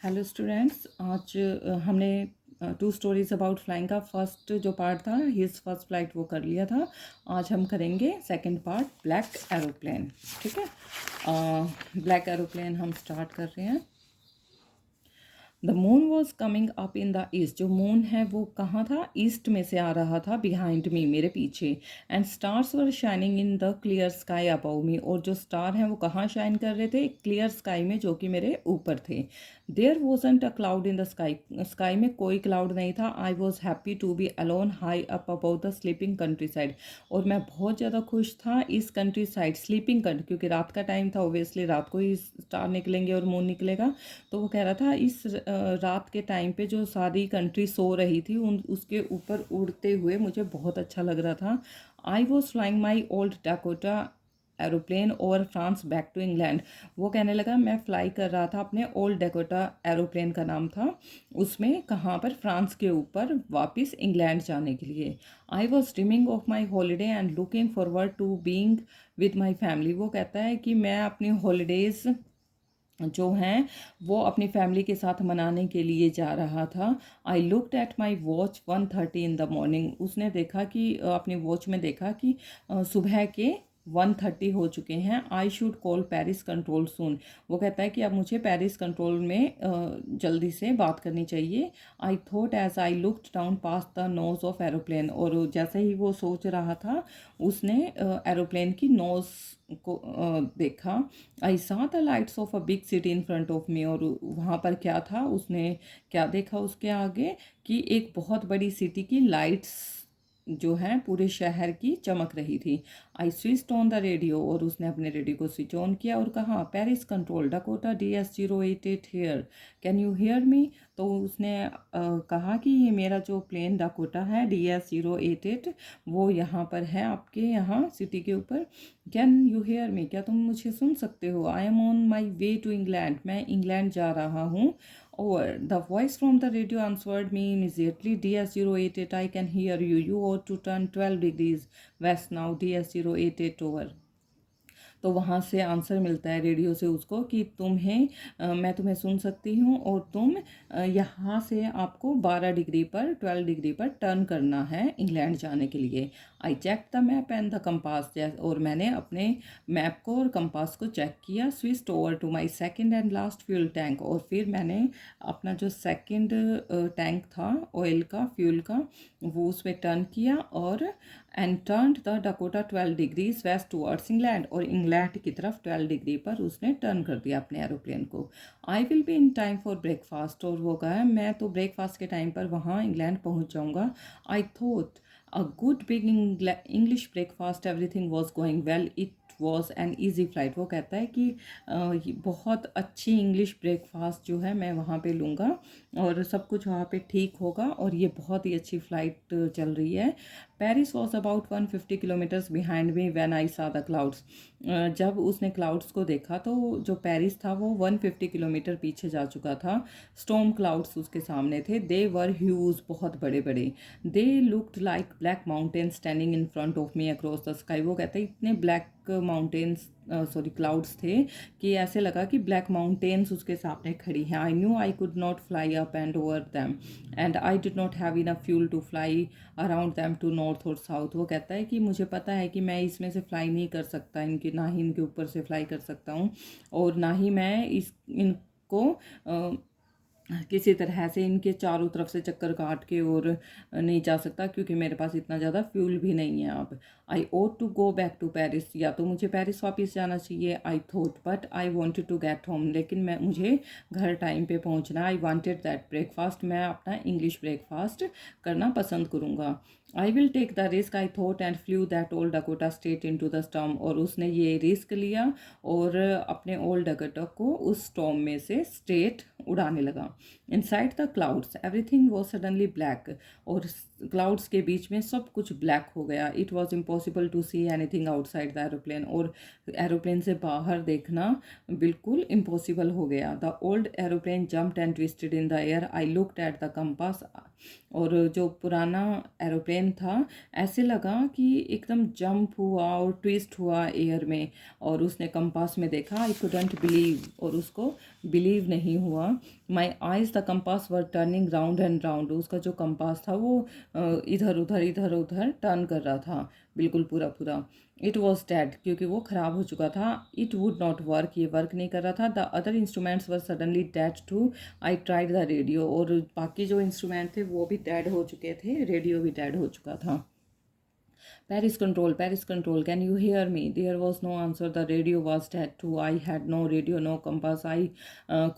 Hello students, आज हमने to stories about flying का फर्स्ट जो पार्ट था हिज फर्स्ट फ्लाइट वो कर लिया था। आज हम करेंगे सेकंड पार्ट ब्लैक एरोप्लेन। ठीक है, ब्लैक एरोप्लेन हम स्टार्ट कर रहे हैं। The moon was coming up in the east. जो मून है वो कहाँ था? ईस्ट में से आ रहा था, बिहाइंड मी, मेरे पीछे। And stars were shining in the clear sky above मी। और जो स्टार हैं वो कहाँ शाइन कर रहे थे? क्लियर स्काई में, जो कि मेरे ऊपर थे। There wasn't a cloud in the sky. Sky में कोई क्लाउड नहीं था। I was happy to be alone high up about the sleeping countryside. और मैं बहुत ज़्यादा खुश था इस कंट्री साइड, स्लीपिंग कंट्री, क्योंकि रात का टाइम था, ओबियसली रात को ही स्टार निकलेंगे और मून निकलेगा। तो वो कह रहा था इस रात के टाइम पे जो सारी कंट्री सो रही थी उसके ऊपर उड़ते हुए मुझे बहुत अच्छा लग रहा था। I was flying my old Dakota aeroplane over France back to England. वो कहने लगा मैं फ्लाई कर रहा था अपने ओल्ड डेकोटा, एरोप्लेन का नाम था, उसमें कहाँ पर? फ्रांस के ऊपर वापस इंग्लैंड जाने के लिए। I was dreaming of my holiday and looking forward to being with my family. वो कहता है कि मैं अपनी हॉलीडेज़ जो हैं वो अपनी फैमिली के साथ मनाने के लिए जा रहा था। I looked at my watch 1:30 in the morning. उसने देखा कि अपनी वॉच में देखा कि सुबह के 1:30 हो चुके हैं। I should call Paris control soon. वो कहता है कि अब मुझे पेरिस कंट्रोल में जल्दी से बात करनी चाहिए। I thought as I looked down past the nose of aeroplane. और जैसे ही वो सोच रहा था उसने एरोप्लेन की नोज को देखा। I saw the lights of a big city in front of me. और वहाँ पर क्या था? उसने क्या देखा उसके आगे? कि एक बहुत बड़ी सिटी की लाइट्स जो हैं पूरे शहर की चमक रही थी। I switched on the radio. और उसने अपने रेडियो को स्विच ऑन किया और कहा Paris control Dakota DS-088 here, can you hear me? तो उसने कहा कि ये मेरा जो प्लेन डकोटा है DS-088 वो यहाँ पर है, आपके यहाँ सिटी के ऊपर। Can you hear me? क्या तुम मुझे सुन सकते हो? I am on my way to England. मैं इंग्लैंड जा रहा हूँ। और the voice from the radio answered me immediately DS-088 I can hear you, you are to turn 12 degrees west now, DS-088 over. तो वहाँ से आंसर मिलता है रेडियो से उसको कि मैं तुम्हें सुन सकती हूँ और तुम यहाँ से आपको 12 डिग्री पर, 12 डिग्री पर टर्न करना है इंग्लैंड जाने के लिए। I check the map and the compass. और मैंने अपने मैप को और कंपास को चेक किया। Switched over to my second and last fuel tank. और फिर मैंने अपना जो सेकेंड टैंक था ऑयल का, फ्यूल का, वो उस पर टर्न किया और and turned the Dakota 12 degrees west towards England. और इंग्लैंड की तरफ 12 डिग्री पर उसने टर्न कर दिया अपने एरोप्लेन को। I will be in time for breakfast. और वो कहा मैं तो ब्रेकफास्ट के टाइम पर वहाँ इंग्लैंड पहुँच जाऊँगा। I thought a good big English breakfast, everything was going well, it was an easy flight. वो कहता है कि ये बहुत अच्छी इंग्लिश ब्रेकफास्ट जो है मैं वहाँ पे लूँगा और सब कुछ वहाँ पे ठीक होगा और ये बहुत ही अच्छी फ़्लाइट चल रही है। Paris was about 150 kilometres behind me when I सा द क्लाउड्स। जब उसने क्लाउड्स को देखा तो जो पेरिस था वो 150 किलोमीटर पीछे जा चुका था। स्टॉर्म क्लाउड्स उसके सामने थे। दे वर ह्यूज, बहुत बड़े बड़े। They looked like black mountain standing in front of me across the sky. वो कहते हैं इतने ब्लैक माउंटेन्स, सॉरी क्लाउड्स थे कि ऐसे लगा कि ब्लैक माउंटेन्स उसके सामने खड़ी हैं। I knew I could not fly up and over them and I did not have enough fuel to fly around them to north or south. वो कहता है कि मुझे पता है कि मैं इसमें से फ्लाई नहीं कर सकता, इनके ना ही इनके ऊपर से फ्लाई कर सकता हूँ और ना ही मैं इनको किसी तरह से इनके चारों तरफ से चक्कर काट के और नहीं जा सकता, क्योंकि मेरे पास इतना ज़्यादा फ्यूल भी नहीं है अब। I ought to go back to Paris. या तो मुझे पेरिस वापस जाना चाहिए। I thought but I wanted to get home. लेकिन मुझे घर टाइम पे पहुंचना। I wanted that breakfast. मैं अपना इंग्लिश ब्रेकफास्ट करना पसंद करूँगा। I will take the risk, I thought and flew that old Dakota straight into the storm. और उसने ये रिस्क लिया और अपने ओल्ड डकोटा को उस स्टॉर्म में से स्ट्रेट उड़ाने लगा। Inside the clouds everything was suddenly black. और क्लाउड्स के बीच में सब कुछ ब्लैक हो गया। It was impossible to see anything outside the aeroplane. और एरोप्लेन से बाहर देखना बिल्कुल इम्पॉसिबल हो गया। The old aeroplane jumped and twisted in the air. I looked at the compass और जो पुराना एरोप्लेन था ऐसे लगा कि एकदम जंप हुआ और ट्विस्ट हुआ एयर में, और उसने कंपास में देखा, आई कुडंट बिलीव, और उसको बिलीव नहीं हुआ। My eyes the compass were turning round and round, उसका जो कंपास था वो इधर उधर टर्न कर रहा था, बिल्कुल पूरा पूरा। इट वॉज डेड, क्योंकि वो ख़राब हो चुका था। इट वुड नॉट वर्क, ये वर्क नहीं कर रहा था। The other instruments were suddenly dead too. I tried the radio, और बाकी जो इंस्ट्रूमेंट थे वो भी डेड हो चुके थे, रेडियो भी डेड हो चुका था। Paris control, can you hear me? There was no answer. The radio was dead too. I had no radio, no compass. I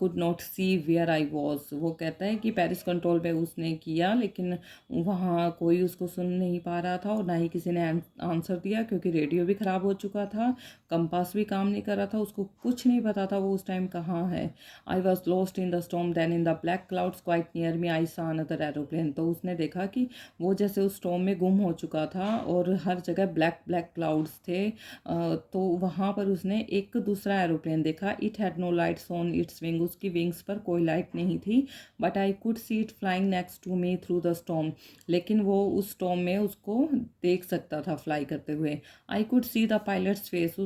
could not see where I was. वो कहता है कि पेरिस कंट्रोल पे उसने किया, लेकिन वहाँ कोई उसको सुन नहीं पा रहा था और ना ही किसी ने आंसर दिया, क्योंकि रेडियो भी ख़राब हो चुका था, कंपास भी काम नहीं कर रहा था, उसको कुछ नहीं पता था वो उस टाइम कहाँ है। I was lost in the storm, then in the black clouds quite near me I saw another aeroplane. तो उसने देखा कि वो जैसे उस स्टॉर्म में गुम हो चुका था और हर जगह ब्लैक ब्लैक क्लाउड्स थे। तो वहाँ पर उसने एक दूसरा एरोप्लेन देखा। It had no lights on its wing, उसकी विंग्स पर कोई लाइट नहीं थी। But I could see it flying next to me through the storm, लेकिन वो उस स्टॉर्म में उसको देख सकता था फ्लाई करते हुए। आई could see the pilots face,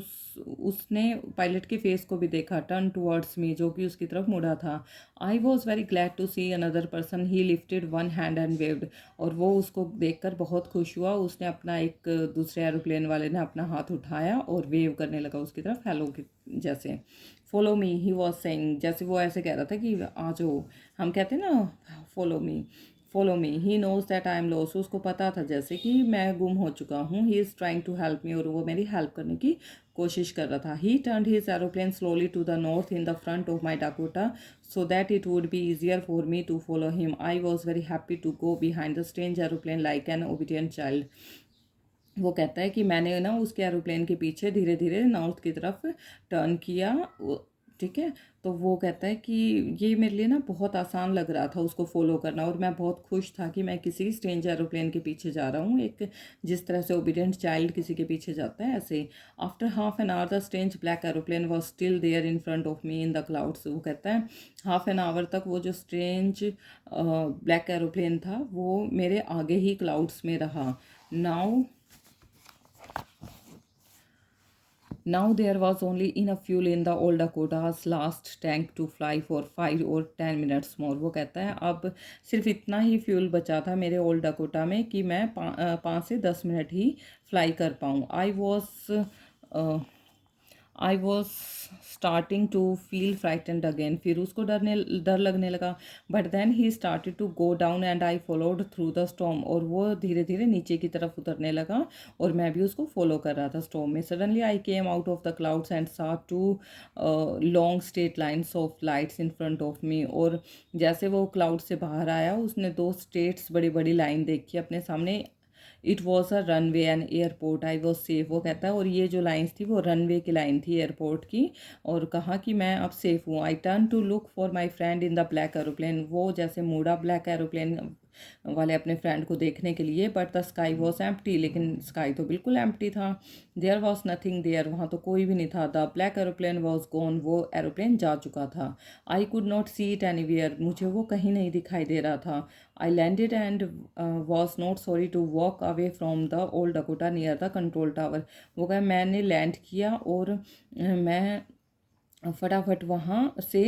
उसने पायलट के फेस को भी देखा, टर्न टूवर्ड्स मी, जो कि उसकी तरफ मुड़ा था। I was very glad to see another person, he lifted one hand and waved, और वो उसको देखकर बहुत खुश हुआ। उसने अपना एक दूसरे एरोप्लेन वाले ने अपना हाथ उठाया और वेव करने लगा उसकी तरफ, हेलो की जैसे। Follow me he was saying, जैसे वो ऐसे कह रहा था कि आ जाओ, हम कहते हैं ना follow me he knows that I am lost, उसको पता था जैसे कि मैं गुम हो चुका हूँ। He is trying to help me, और वो मेरी हेल्प करने की कोशिश कर रहा था। He turned his aeroplane slowly to the north in the front of my Dakota so that it would be easier for me to follow him. I was very happy to go behind the strange aeroplane like an obedient child. वो कहता है कि मैंने ना उसके aeroplane के पीछे धीरे धीरे नॉर्थ की तरफ टर्न किया, ठीक है। तो वो कहता है कि ये मेरे लिए ना बहुत आसान लग रहा था उसको फॉलो करना, और मैं बहुत खुश था कि मैं किसी स्ट्रेंज एरोप्लेन के पीछे जा रहा हूँ, एक जिस तरह से ओबीडियंट चाइल्ड किसी के पीछे जाता है ऐसे। After half an hour the strange black aeroplane was still there in front of me in the clouds. वो कहता है हाफ एन आवर तक वो जो स्ट्रेंज ब्लैक एरोप्लेन था वो मेरे आगे ही क्लाउड्स में रहा। Now there was only enough fuel in the old Dakota's last tank to fly for 5 or 10 minutes more. वो कहता है अब सिर्फ इतना ही फ्यूल बचा था मेरे ओल्ड डकोटा में कि मैं 5 से 10 मिनट ही फ्लाई कर पाऊँ। I was starting to feel frightened again, फिर उसको डर लगने लगा। But then he started to go down and I followed through the storm, और वो धीरे धीरे नीचे की तरफ उतरने लगा और मैं भी उसको फॉलो कर रहा था स्टॉर्म में। Suddenly I came out of the clouds and saw two long straight lines of lights in front of me, और जैसे वो क्लाउड से बाहर आया उसने 2 स्ट्रेट्स बड़ी बड़ी लाइन देखी अपने सामने। It was a runway and airport, I was safe. वो कहता है और ये जो लाइन्स थी वो रनवे की लाइन थी एयरपोर्ट की, और कहा कि मैं अब सेफ हूँ। I turn to look for my friend in the black aeroplane, वो जैसे मुड़ा ब्लैक एरोप्लेन वाले अपने फ्रेंड को देखने के लिए। But the sky was empty, लेकिन स्काई तो बिल्कुल एम्प्टी था। देयर वॉज नथिंग देयर, वहाँ तो कोई भी नहीं था। The black aeroplane was gone, वो एरोप्लेन जा चुका था। I could not see it anywhere, मुझे वो कहीं नहीं दिखाई दे रहा था। I landed and was not sorry to walk away from the old Dakota near the control tower. वो कहा मैंने लैंड किया और मैं फटाफट वहाँ से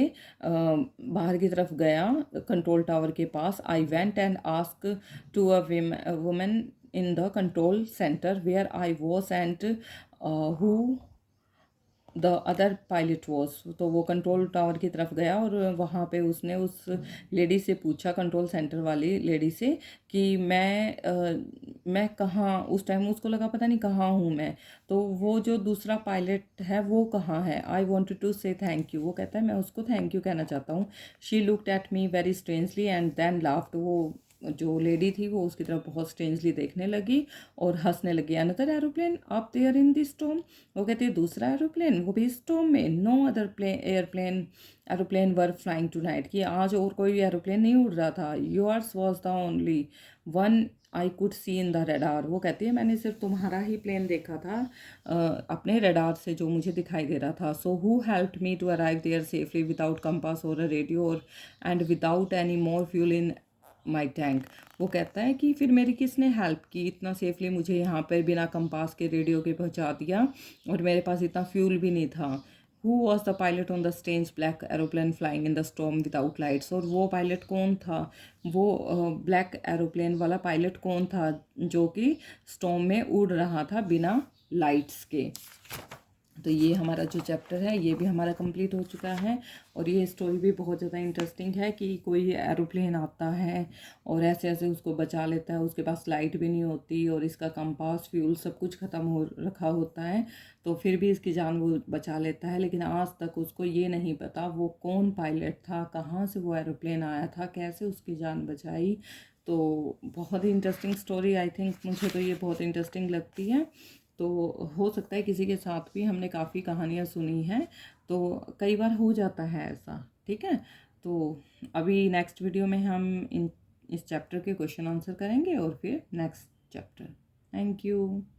बाहर की तरफ गया कंट्रोल टावर के पास। I went and ask to a women in the control centre where I was and who the other pilot was. तो वो कंट्रोल टावर की तरफ गया और वहाँ पे उसने उस लेडी से पूछा, कंट्रोल सेंटर वाली लेडी से, कि मैं कहाँ, उस टाइम उसको लगा पता नहीं कहाँ हूँ मैं, तो वो जो दूसरा पायलट है वो कहाँ है। आई वॉन्टेड टू से थैंक यू, वो कहता है मैं उसको थैंक यू कहना चाहता हूँ। She looked at me very strangely and then laughed, वो जो लेडी थी वो उसकी तरफ बहुत स्ट्रेंजली देखने लगी और हंसने लगी। Another aeroplane up there in this storm, वो कहती है दूसरा एरोप्लेन वो भी स्टॉर्म में। No other aeroplane were flying tonight, कि आज और कोई एरोप्लेन नहीं उड़ रहा था। Yours was the only one I could see in the radar, वो कहती है मैंने सिर्फ तुम्हारा ही प्लेन देखा था अपने रेडार से जो मुझे दिखाई दे रहा था। So who helped me to arrive there safely without compass or a radio और and without any more fuel in my tank. वो कहता है कि फिर मेरी किसने हेल्प की, इतना सेफली मुझे यहाँ पर बिना कंपास के रेडियो के पहुँचा दिया, और मेरे पास इतना फ्यूल भी नहीं था। Who was the pilot on the strange black aeroplane flying in the storm without lights. और वो पायलट कौन था, वो ब्लैक एरोप्लेन वाला पायलट कौन था जो कि स्टॉर्म में उड़ रहा था बिना लाइट्स के। तो ये हमारा जो चैप्टर है ये भी हमारा कंप्लीट हो चुका है। और ये स्टोरी भी बहुत ज़्यादा इंटरेस्टिंग है कि कोई एरोप्लेन आता है और ऐसे ऐसे उसको बचा लेता है, उसके पास लाइट भी नहीं होती और इसका कंपास फ्यूल सब कुछ ख़त्म हो रखा होता है, तो फिर भी इसकी जान वो बचा लेता है। लेकिन आज तक उसको ये नहीं पता वो कौन पायलट था, कहाँ से वो एरोप्लेन आया था, कैसे उसकी जान बचाई। तो बहुत ही इंटरेस्टिंग स्टोरी, आई थिंक मुझे तो ये बहुत इंटरेस्टिंग लगती है। तो हो सकता है किसी के साथ भी, हमने काफ़ी कहानियाँ सुनी हैं, तो कई बार हो जाता है ऐसा, ठीक है। तो अभी नेक्स्ट वीडियो में हम इस चैप्टर के क्वेश्चन आंसर करेंगे और फिर नेक्स्ट चैप्टर। Thank you.